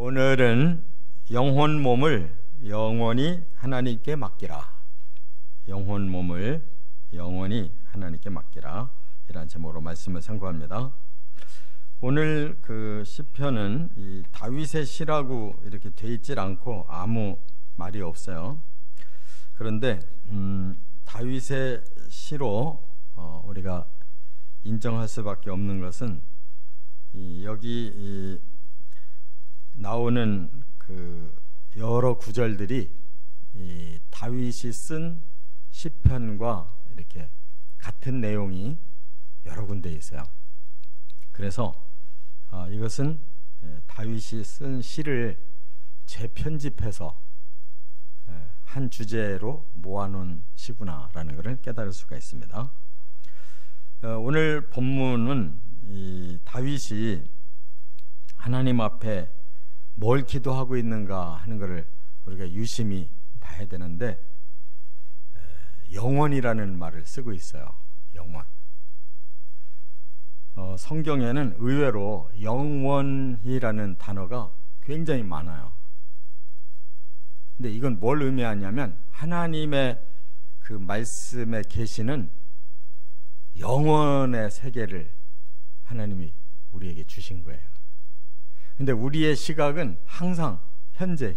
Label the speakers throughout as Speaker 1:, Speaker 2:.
Speaker 1: 오늘은 영혼 몸을 영원히 하나님께 맡기라. 영혼 몸을 영원히 하나님께 맡기라. 이런 제목으로 말씀을 선고합니다. 오늘 그 시편은 이 다윗의 시라고 이렇게 돼 있질 않고 아무 말이 없어요. 그런데 다윗의 시로 우리가 인정할 수밖에 없는 것은 여기 나오는 그 여러 구절들이 이 다윗이 쓴 시편과 이렇게 같은 내용이 여러 군데 있어요. 그래서 이것은 다윗이 쓴 시를 재편집해서 한 주제로 모아놓은 시구나라는 것을 깨달을 수가 있습니다. 오늘 본문은 이 다윗이 하나님 앞에 뭘 기도하고 있는가 하는 것을 우리가 유심히 봐야 되는데 영원이라는 말을 쓰고 있어요. 영원. 성경에는 의외로 영원이라는 단어가 굉장히 많아요. 근데 이건 뭘 의미하냐면 하나님의 그 말씀에 계시는 영원의 세계를 하나님이 우리에게 주신 거예요. 근데 우리의 시각은 항상 현재.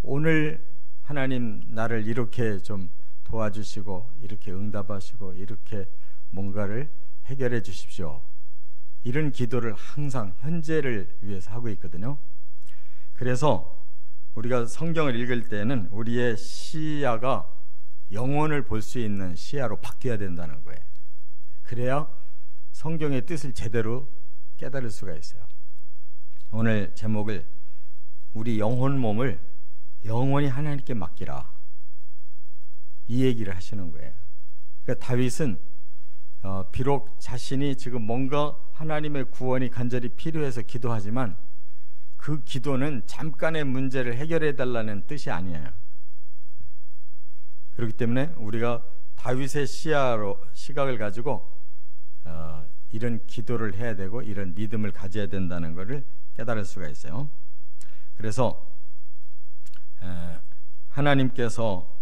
Speaker 1: 오늘 하나님 나를 이렇게 좀 도와주시고 이렇게 응답하시고 이렇게 뭔가를 해결해 주십시오. 이런 기도를 항상 현재를 위해서 하고 있거든요. 그래서 우리가 성경을 읽을 때는 우리의 시야가 영혼을 볼 수 있는 시야로 바뀌어야 된다는 거예요. 그래야 성경의 뜻을 제대로 깨달을 수가 있어요. 오늘 제목을 우리 영혼 몸을 영원히 하나님께 맡기라, 이 얘기를 하시는 거예요. 그러니까 다윗은 비록 자신이 지금 뭔가 하나님의 구원이 간절히 필요해서 기도하지만 그 기도는 잠깐의 문제를 해결해 달라는 뜻이 아니에요. 그렇기 때문에 우리가 다윗의 시각을 가지고 이런 기도를 해야 되고 이런 믿음을 가져야 된다는 것을 깨달을 수가 있어요. 그래서 하나님께서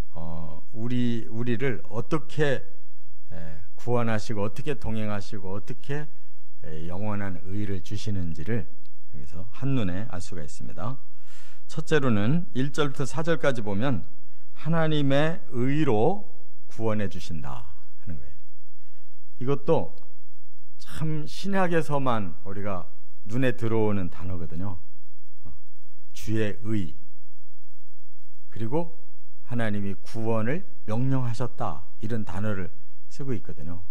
Speaker 1: 우리를 어떻게 구원하시고 어떻게 동행하시고 어떻게 영원한 의를 주시는지를 여기서 한눈에 알 수가 있습니다. 첫째로는 1절부터 4절까지 보면 하나님의 의로 구원해 주신다 하는 거예요. 이것도 참 신약에서만 우리가 눈에 들어오는 단어거든요. 주의 의, 그리고 하나님이 구원을 명령하셨다, 이런 단어를 쓰고 있거든요.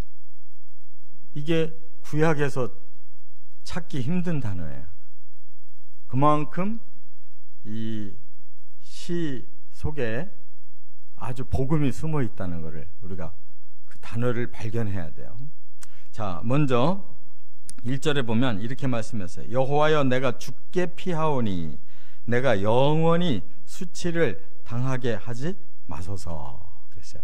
Speaker 1: 이게 구약에서 찾기 힘든 단어예요. 그만큼 이 시 속에 아주 복음이 숨어 있다는 것을 우리가 그 단어를 발견해야 돼요. 자, 먼저 1절에 보면 이렇게 말씀했어요. 여호와여, 내가 죽게 피하오니 내가 영원히 수치를 당하게 하지 마소서 그랬어요.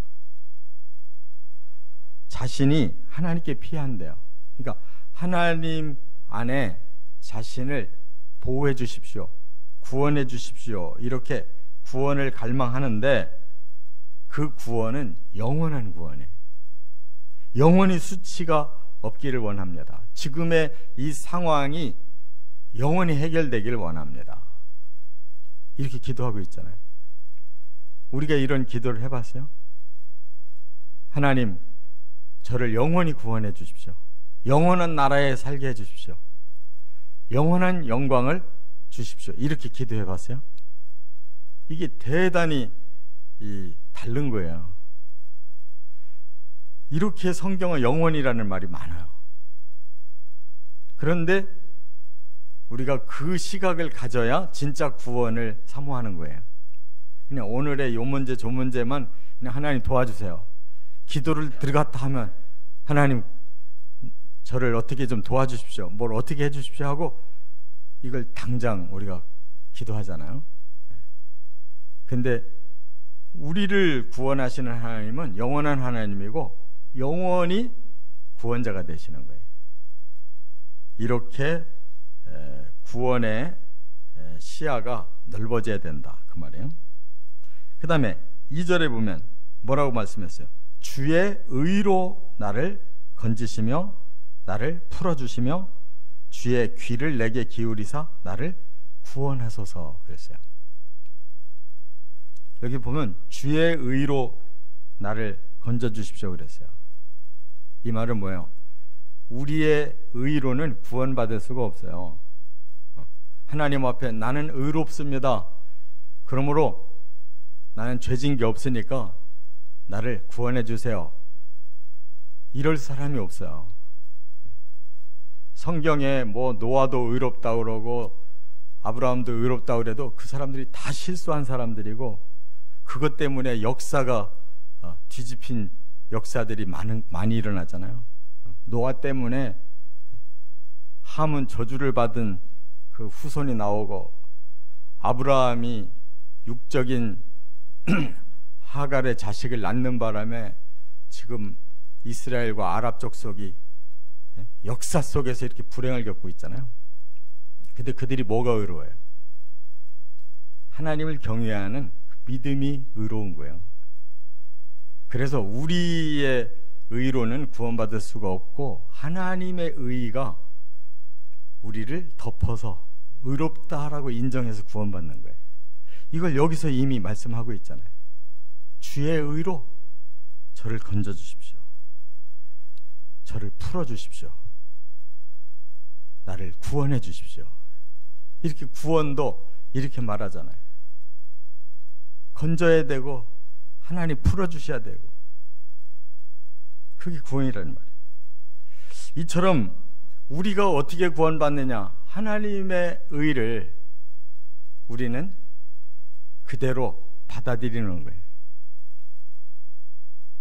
Speaker 1: 자신이 하나님께 피한대요. 그러니까 하나님 안에 자신을 보호해 주십시오, 구원해 주십시오, 이렇게 구원을 갈망하는데 그 구원은 영원한 구원이에요. 영원히 수치가 없기를 원합니다. 지금의 이 상황이 영원히 해결되기를 원합니다. 이렇게 기도하고 있잖아요. 우리가 이런 기도를 해봤어요? 하나님, 저를 영원히 구원해 주십시오. 영원한 나라에 살게 해 주십시오. 영원한 영광을 주십시오. 이렇게 기도해 봤어요? 이게 대단히 다른 거예요. 이렇게 성경은 영원이라는 말이 많아요. 그런데 우리가 그 시각을 가져야 진짜 구원을 사모하는 거예요. 그냥 오늘의 요 문제 저 문제만 그냥 하나님 도와주세요, 기도를 들어갔다 하면 하나님 저를 어떻게 좀 도와주십시오, 뭘 어떻게 해주십시오 하고 이걸 당장 우리가 기도하잖아요. 근데 우리를 구원하시는 하나님은 영원한 하나님이고 영원히 구원자가 되시는 거예요. 이렇게 구원의 시야가 넓어져야 된다 그 말이에요. 그 다음에 2절에 보면 뭐라고 말씀했어요? 주의 의로 나를 건지시며 나를 풀어주시며 주의 귀를 내게 기울이사 나를 구원하소서 그랬어요. 여기 보면 주의 의로 나를 건져주십시오 그랬어요. 이 말은 뭐예요? 우리의 의로는 구원받을 수가 없어요. 하나님 앞에 나는 의롭습니다. 그러므로 나는 죄진 게 없으니까 나를 구원해 주세요. 이럴 사람이 없어요. 성경에 뭐 노아도 의롭다 그러고 아브라함도 의롭다 그래도 그 사람들이 다 실수한 사람들이고 그것 때문에 역사가 뒤집힌 역사들이 많이 일어나잖아요. 노아 때문에 함은 저주를 받은 그 후손이 나오고 아브라함이 육적인 하갈의 자식을 낳는 바람에 지금 이스라엘과 아랍 족속이 역사 속에서 이렇게 불행을 겪고 있잖아요. 근데 그들이 뭐가 의로워요? 하나님을 경외하는 그 믿음이 의로운 거예요. 그래서 우리의 의로는 구원받을 수가 없고 하나님의 의가 우리를 덮어서 의롭다라고 인정해서 구원받는 거예요. 이걸 여기서 이미 말씀하고 있잖아요. 주의 의로 저를 건져주십시오. 저를 풀어주십시오. 나를 구원해 주십시오. 이렇게 구원도 이렇게 말하잖아요. 건져야 되고 하나님 풀어주셔야 되고 그게 구원이라는 말이에요. 이처럼 우리가 어떻게 구원받느냐? 하나님의 의를 우리는 그대로 받아들이는 거예요.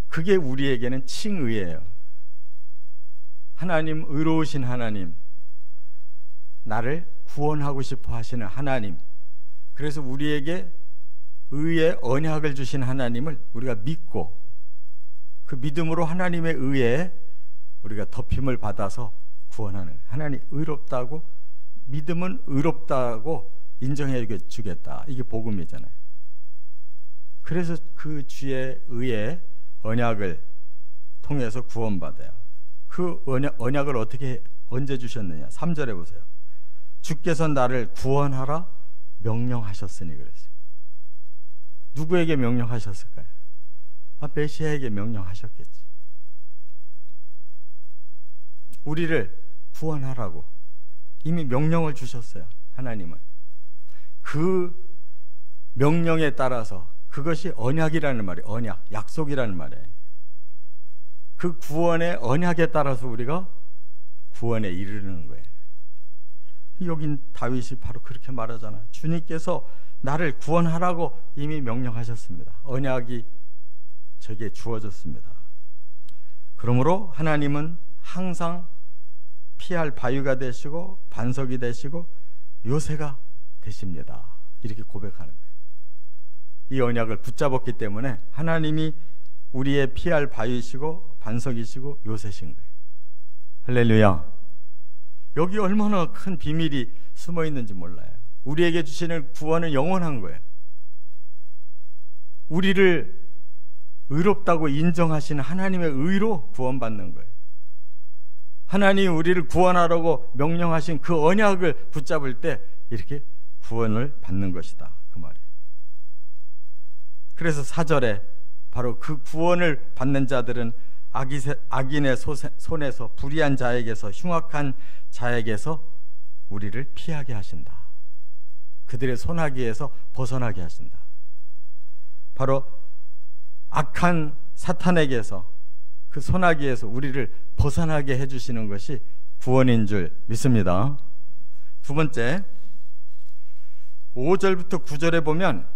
Speaker 1: 그게 우리에게는 칭의예요. 하나님, 의로우신 하나님, 나를 구원하고 싶어 하시는 하나님, 그래서 우리에게 의의 언약을 주신 하나님을 우리가 믿고 그 믿음으로 하나님의 의에 우리가 덮임을 받아서 구원하는, 하나님 의롭다고, 믿음은 의롭다고 인정해 주겠다, 이게 복음이잖아요. 그래서 그 주의 의의 언약을 통해서 구원받아요. 그 언약을 언제 주셨느냐? 3절에 보세요. 주께서 나를 구원하라 명령하셨으니 그랬어요. 누구에게 명령하셨을까요? 메시아에게 명령하셨겠지. 우리를 구원하라고 이미 명령을 주셨어요. 하나님은 그 명령에 따라서, 그것이 언약이라는 말이에요. 언약, 약속이라는 말이에요. 그 구원의 언약에 따라서 우리가 구원에 이르는 거예요. 여긴 다윗이 바로 그렇게 말하잖아요. 주님께서 나를 구원하라고 이미 명령하셨습니다. 언약이 저에게 주어졌습니다. 그러므로 하나님은 항상 피할 바위가 되시고 반석이 되시고 요새가 되십니다. 이렇게 고백하는 거예요. 이 언약을 붙잡았기 때문에 하나님이 우리의 피할 바위시고 반석이시고 요새신 거예요. 할렐루야. 여기 얼마나 큰 비밀이 숨어 있는지 몰라요. 우리에게 주시는 구원은 영원한 거예요. 우리를 의롭다고 인정하시는 하나님의 의로 구원받는 거예요. 하나님이 우리를 구원하라고 명령하신 그 언약을 붙잡을 때 이렇게 구원을 받는 것이다, 그 말이에요. 그래서 4절에 바로 그 구원을 받는 자들은 악인의 손에서, 불의한 자에게서, 흉악한 자에게서 우리를 피하게 하신다. 그들의 손아귀에서 벗어나게 하신다. 바로 악한 사탄에게서, 그 손아귀에서 우리를 벗어나게 해주시는 것이 구원인 줄 믿습니다. 두 번째, 5절부터 9절에 보면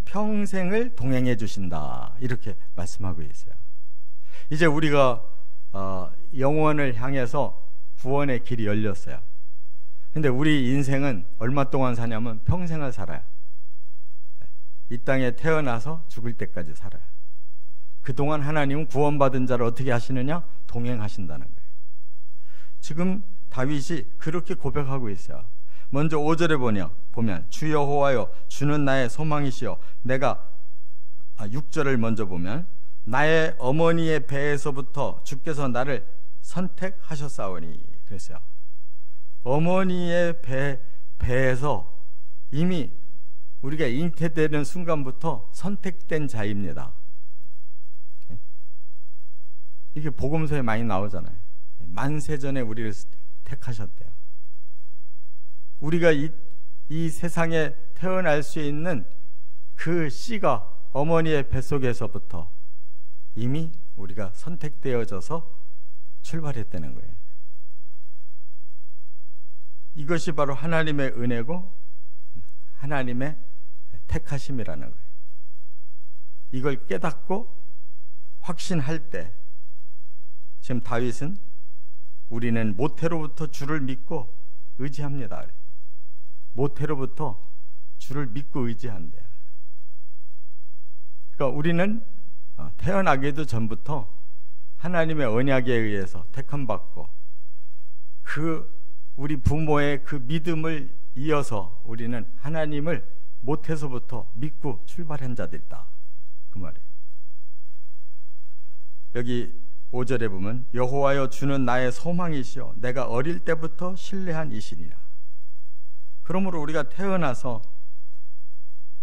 Speaker 1: 평생을 동행해 주신다, 이렇게 말씀하고 있어요. 이제 우리가 영원을 향해서 구원의 길이 열렸어요. 근데 우리 인생은 얼마 동안 사냐면 평생을 살아요. 이 땅에 태어나서 죽을 때까지 살아요. 그동안 하나님은 구원받은 자를 어떻게 하시느냐? 동행하신다는 거예요. 지금 다윗이 그렇게 고백하고 있어요. 먼저 5절에 보면 주 여호와여 주는 나의 소망이시여 내가 6절을 먼저 보면 나의 어머니의 배에서부터 주께서 나를 선택하셨사오니 그랬어요. 어머니의 배에서 이미 우리가 잉태되는 순간부터 선택된 자입니다. 이게 복음서에 많이 나오잖아요. 만세전에 우리를 택하셨대요. 우리가 이 세상에 태어날 수 있는 그 씨가 어머니의 뱃속에서부터 이미 우리가 선택되어져서 출발했다는 거예요. 이것이 바로 하나님의 은혜고 하나님의 택하심이라는 거예요. 이걸 깨닫고 확신할 때 지금 다윗은 우리는 모태로부터 주를 믿고 의지합니다. 모태로부터 주를 믿고 의지한대요. 그러니까 우리는 태어나기도 전부터 하나님의 언약에 의해서 택함받고 우리 부모의 그 믿음을 이어서 우리는 하나님을 모태서부터 믿고 출발한 자들이다. 그 말이에요. 여기 5절에 보면 여호와여 주는 나의 소망이시여 내가 어릴 때부터 신뢰한 이시니라. 그러므로 우리가 태어나서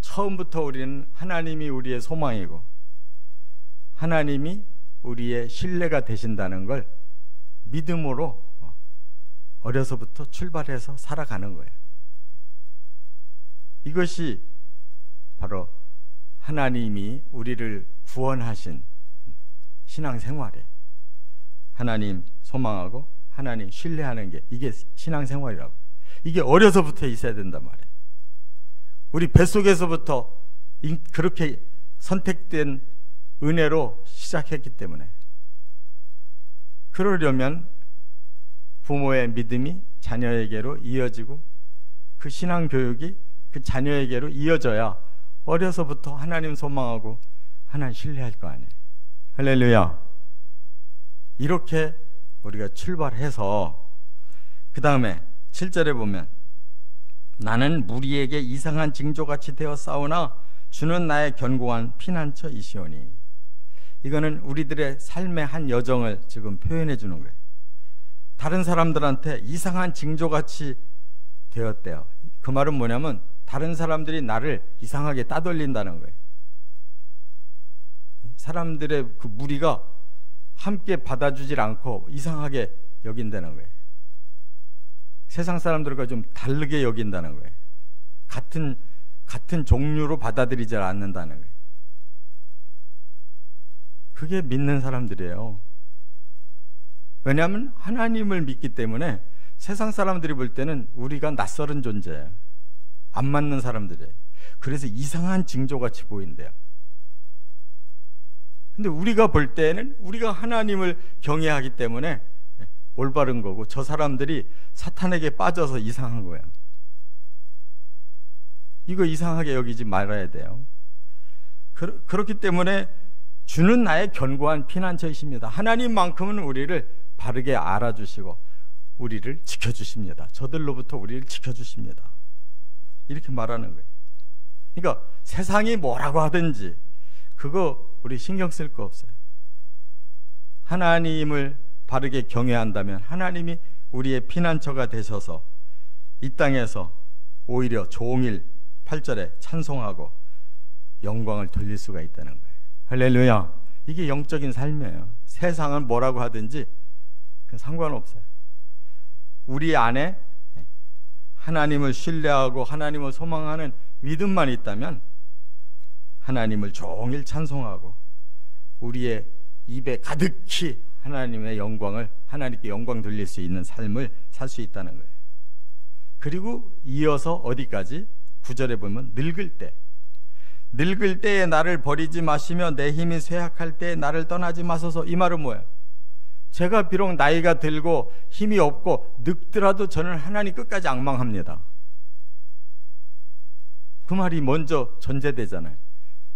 Speaker 1: 처음부터 우리는 하나님이 우리의 소망이고 하나님이 우리의 신뢰가 되신다는 걸 믿음으로 어려서부터 출발해서 살아가는 거예요. 이것이 바로 하나님이 우리를 구원하신 신앙생활이에요. 하나님 소망하고 하나님 신뢰하는 게 이게 신앙생활이라고. 이게 어려서부터 있어야 된단 말이에요. 우리 뱃속에서부터 그렇게 선택된 은혜로 시작했기 때문에 그러려면 부모의 믿음이 자녀에게로 이어지고 그 신앙교육이 그 자녀에게로 이어져야 어려서부터 하나님 소망하고 하나님 신뢰할 거 아니에요. 할렐루야. 이렇게 우리가 출발해서 그 다음에 7절에 보면 나는 무리에게 이상한 징조같이 되어 싸우나 주는 나의 견고한 피난처이시오니. 이거는 우리들의 삶의 한 여정을 지금 표현해 주는 거예요. 다른 사람들한테 이상한 징조같이 되었대요. 그 말은 뭐냐면 다른 사람들이 나를 이상하게 따돌린다는 거예요. 사람들의 그 무리가 함께 받아주질 않고 이상하게 여긴다는 거예요. 세상 사람들과 좀 다르게 여긴다는 거예요. 같은 종류로 받아들이지 않는다는 거예요. 그게 믿는 사람들이에요. 왜냐하면 하나님을 믿기 때문에 세상 사람들이 볼 때는 우리가 낯설은 존재예요. 안 맞는 사람들이에요. 그래서 이상한 징조같이 보인대요. 근데 우리가 볼 때는 우리가 하나님을 경외하기 때문에 올바른 거고 저 사람들이 사탄에게 빠져서 이상한 거예요. 이거 이상하게 여기지 말아야 돼요. 그렇기 때문에 주는 나의 견고한 피난처이십니다. 하나님만큼은 우리를 바르게 알아주시고 우리를 지켜주십니다. 저들로부터 우리를 지켜주십니다. 이렇게 말하는 거예요. 그러니까 세상이 뭐라고 하든지 그거 우리 신경 쓸 거 없어요. 하나님을 바르게 경외한다면 하나님이 우리의 피난처가 되셔서 이 땅에서 오히려 종일 8절에 찬송하고 영광을 돌릴 수가 있다는 거예요. 할렐루야. 이게 영적인 삶이에요. 세상은 뭐라고 하든지 상관없어요. 우리 안에 하나님을 신뢰하고 하나님을 소망하는 믿음만 있다면 하나님을 종일 찬송하고 우리의 입에 가득히 하나님의 영광을 하나님께 영광 돌릴 수 있는 삶을 살 수 있다는 거예요. 그리고 이어서 어디까지? 9절에 보면 늙을 때에 나를 버리지 마시며 내 힘이 쇠약할 때에 나를 떠나지 마소서. 이 말은 뭐예요? 제가 비록 나이가 들고 힘이 없고 늙더라도 저는 하나님 끝까지 앙망합니다. 그 말이 먼저 전제되잖아요.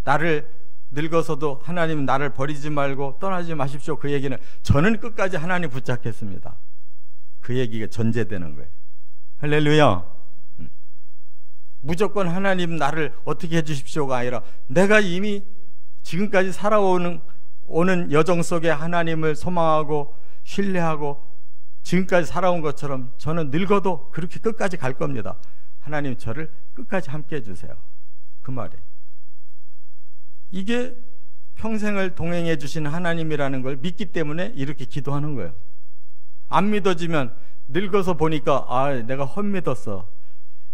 Speaker 1: 나를 늙어서도 하나님 나를 버리지 말고 떠나지 마십시오. 그 얘기는 저는 끝까지 하나님 붙잡겠습니다. 그 얘기가 전제되는 거예요. 할렐루야. 무조건 하나님 나를 어떻게 해주십시오가 아니라 내가 이미 지금까지 살아오는 여정 속에 하나님을 소망하고 신뢰하고 지금까지 살아온 것처럼 저는 늙어도 그렇게 끝까지 갈 겁니다. 하나님 저를 끝까지 함께 해주세요. 그 말이에요. 이게 평생을 동행해 주신 하나님이라는 걸 믿기 때문에 이렇게 기도하는 거예요. 안 믿어지면 늙어서 보니까 내가 헛믿었어,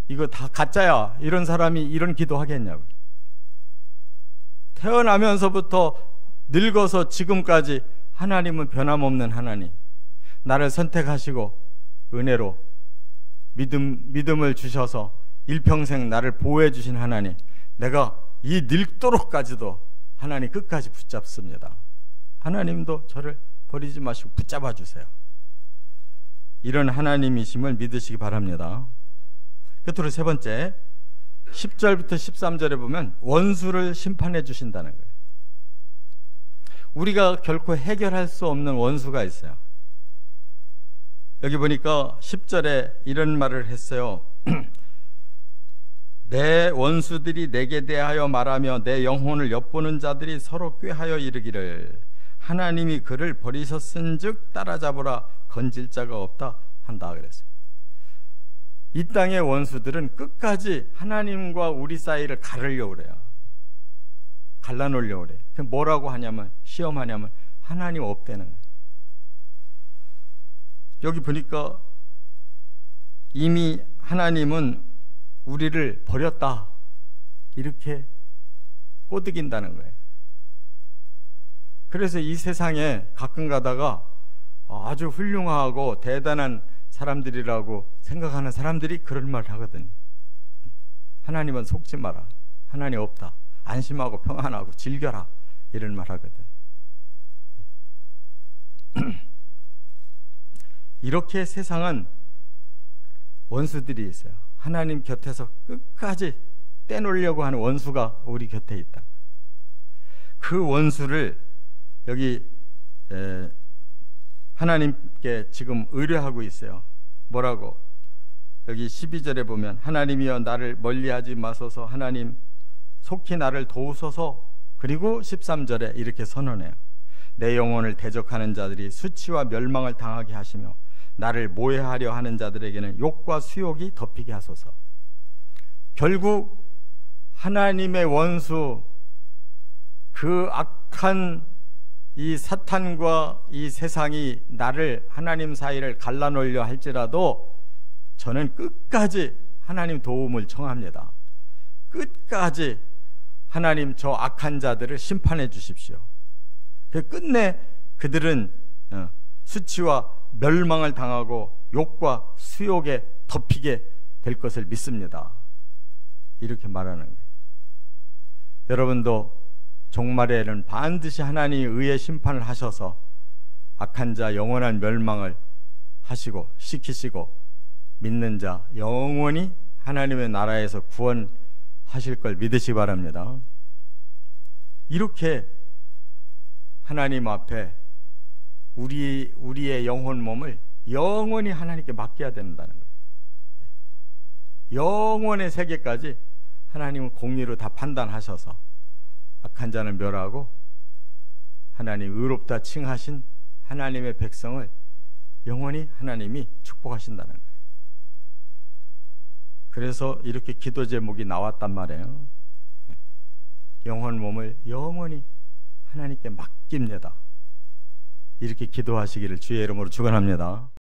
Speaker 1: 이거 다 가짜야, 이런 사람이 이런 기도 하겠냐고. 태어나면서부터 늙어서 지금까지 하나님은 변함없는 하나님, 나를 선택하시고 은혜로 믿음을 주셔서 일평생 나를 보호해 주신 하나님, 내가 이 늙도록까지도 하나님 끝까지 붙잡습니다. 하나님도 저를 버리지 마시고 붙잡아 주세요. 이런 하나님이심을 믿으시기 바랍니다. 끝으로 세 번째, 10절부터 13절에 보면 원수를 심판해 주신다는 거예요. 우리가 결코 해결할 수 없는 원수가 있어요. 여기 보니까 10절에 이런 말을 했어요. 내 원수들이 내게 대하여 말하며 내 영혼을 엿보는 자들이 서로 꾀하여 이르기를 하나님이 그를 버리셨은즉 따라잡으라, 건질 자가 없다 한다 그랬어요. 이 땅의 원수들은 끝까지 하나님과 우리 사이를 가르려고 그래요. 갈라놓으려고 그래요. 뭐라고 하냐면, 시험하냐면 하나님 없다는 거예요. 여기 보니까 이미 하나님은 우리를 버렸다, 이렇게 꼬드긴다는 거예요. 그래서 이 세상에 가끔 가다가 아주 훌륭하고 대단한 사람들이라고 생각하는 사람들이 그런 말을 하거든요. 하나님은 속지 마라, 하나님 없다, 안심하고 평안하고 즐겨라, 이런 말 하거든. 이렇게 세상은 원수들이 있어요. 하나님 곁에서 끝까지 떼놓으려고 하는 원수가 우리 곁에 있다. 그 원수를 여기 하나님께 지금 의뢰하고 있어요. 뭐라고? 여기 12절에 보면 하나님이여 나를 멀리하지 마소서, 하나님 속히 나를 도우소서. 그리고 13절에 이렇게 선언해요. 내 영혼을 대적하는 자들이 수치와 멸망을 당하게 하시며 나를 모해하려 하는 자들에게는 욕과 수욕이 덮이게 하소서. 결국 하나님의 원수, 그 악한 이 사탄과 이 세상이 나를, 하나님 사이를 갈라놓으려 할지라도 저는 끝까지 하나님 도움을 청합니다. 끝까지 하나님 저 악한 자들을 심판해 주십시오. 끝내 그들은 수치와 멸망을 당하고 욕과 수욕에 덮이게 될 것을 믿습니다. 이렇게 말하는 거예요. 여러분도 종말에는 반드시 하나님이 의의 심판을 하셔서 악한 자 영원한 멸망을 하시고 시키시고 믿는 자 영원히 하나님의 나라에서 구원하실 걸 믿으시기 바랍니다. 이렇게 하나님 앞에 우리의 영혼 몸을 영원히 하나님께 맡겨야 된다는 거예요. 영원의 세계까지 하나님은 공의로 다 판단하셔서 악한 자는 멸하고 하나님 의롭다 칭하신 하나님의 백성을 영원히 하나님이 축복하신다는 거예요. 그래서 이렇게 기도 제목이 나왔단 말이에요. 영혼 몸을 영원히 하나님께 맡깁니다. 이렇게 기도하시기를 주의 이름으로 축원합니다.